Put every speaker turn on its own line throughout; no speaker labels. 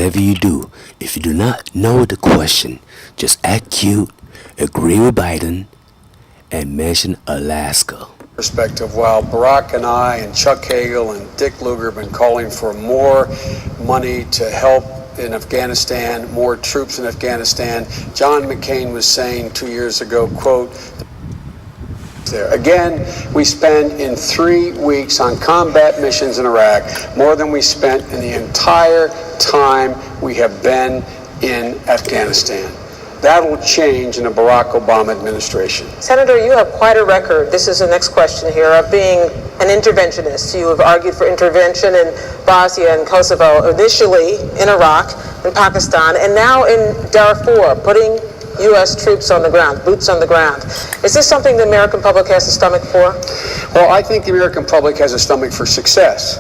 whatever you do, if you do not know the question, just act cute, agree with Biden, and mention Alaska.
Perspective, while Barack and I and Chuck Hagel and Dick Lugar have been calling for more money to help in Afghanistan, more troops in Afghanistan, John McCain was saying 2 years ago, quote, there. Again, we spend in 3 weeks on combat missions in Iraq more than we spent in the entire time we have been in Afghanistan. That'll change in a Barack Obama administration.
Senator, you have quite a record. This is the next question here of being an interventionist. You have argued for intervention in Bosnia and Kosovo, initially in Iraq and Pakistan, and now in Darfur, putting U.S. troops on the ground, boots on the ground. Is this something the American public has a stomach for?
Well, I think the American public has a stomach for success.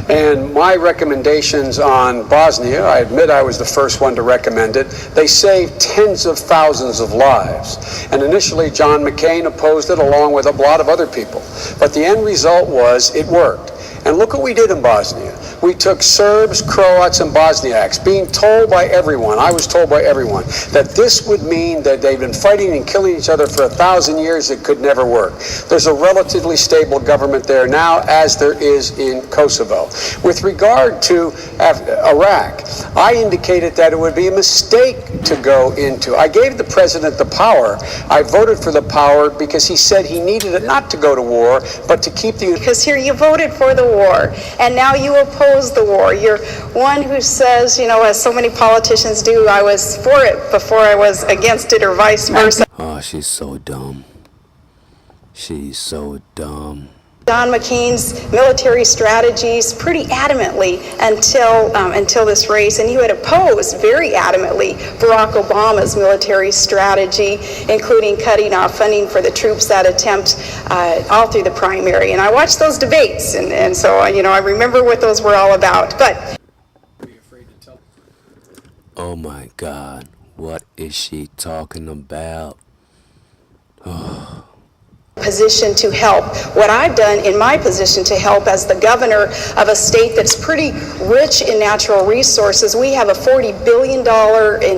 And my recommendations on Bosnia, I admit I was the first one to recommend it, they saved tens of thousands of lives. And initially, John McCain opposed it along with a lot of other people. But the end result was it worked. And look what we did in Bosnia. We took Serbs, Croats, and Bosniaks, being told by everyone, I was told by everyone, that this would mean that they've been fighting and killing each other for 1,000 years. It could never work. There's a relatively stable government there now, as there is in Kosovo. With regard to Iraq, I indicated that it would be a mistake to go into. I gave the president the power. I voted for the power because he said he needed it not to go to war, but to keep the...
Because here you voted for the war, and now you oppose the war. You're one who says, you know, as so many politicians do, I was for it before I was against it, or vice versa.
Oh, she's so dumb. She's so dumb.
John McCain's military strategies pretty adamantly until this race, and you had opposed very adamantly Barack Obama's military strategy, including cutting off funding for the troops that attempt all through the primary. And I watched those debates, and so you know I remember what those were all about. But
oh my God, what is she talking about? Oh.
Position to help. What I've done in my position to help as the governor of a state that's pretty rich in natural resources, we have a $40 billion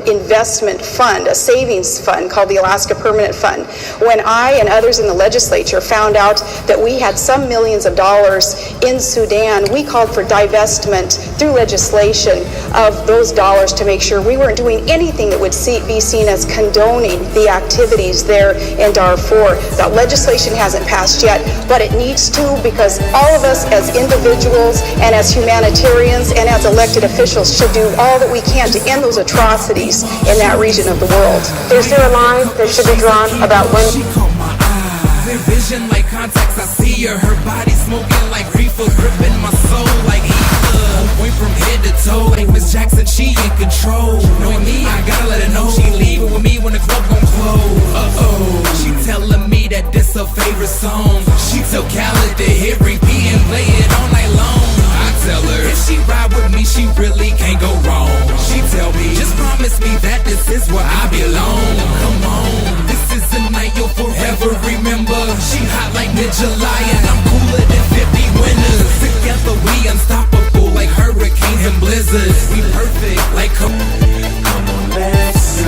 investment fund, a savings fund called the Alaska Permanent Fund. When I and others in the legislature found out that we had some millions of dollars in Sudan, we called for divestment through legislation of those dollars to make sure we weren't doing anything that would be seen as condoning the activities there in Darfur. That legislation hasn't passed yet, but it needs to, because all of us as individuals and as humanitarians and as elected officials should do all that we can to end those atrocities in that region of the world.
Is there a line that should be drawn about when?
She caught my eye. Clear vision like contacts, I see her. Her body smoking like reefer, gripping my soul like ether. Point from head to toe. Hey, Miss Jackson, she in control. Knowing me, I gotta let her know. She leaving with me when the club gon' close. She telling me that this her favorite song. She tell Khaled to hit repeat and play it all night long. I tell her if she ride with me, she really can't go wrong. She tell me just promise me that this is where I belong. Come on, this is a night you'll forever remember. She hot like mid-July and I'm cooler than 50 winters. Together we unstoppable like hurricanes and blizzards. We perfect like come on, let's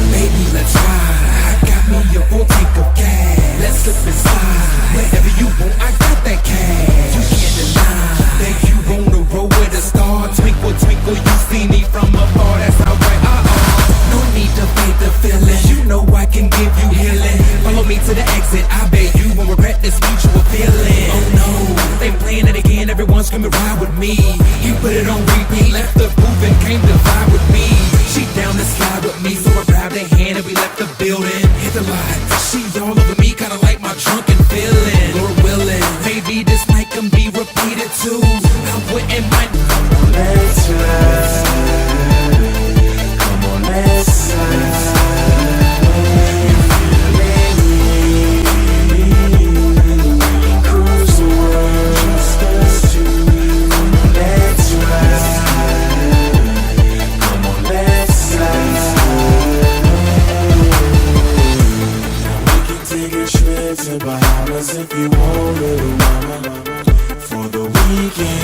baby, let's ride. I got me a full tank of gas. Let's slip inside. Wherever you want, I got that cash. You can't deny that you on the road with a star. Twinkle, twinkle, you see me from afar. That's alright. No need to fight the feeling. You know I can give you healing. Follow me to the exit. I bet you won't regret this mutual feeling. Oh no, they playing it again. Everyone's screaming ride with me. You put it on repeat. Left the booth and came to vibe with me. She down to slide with me, so I grabbed her hand and we left the building. Hit the lot. She all over me, kinda like my drunken feeling. Lord willing, maybe this night can be repeated too. I wouldn't mind. Come on, let's ride. Come on, let's ride. Cruise the world, just us two. Come on, let's ride. Come on, let's ride. Now we can take a trip to Bahamas if you want, little mama. For the weekend.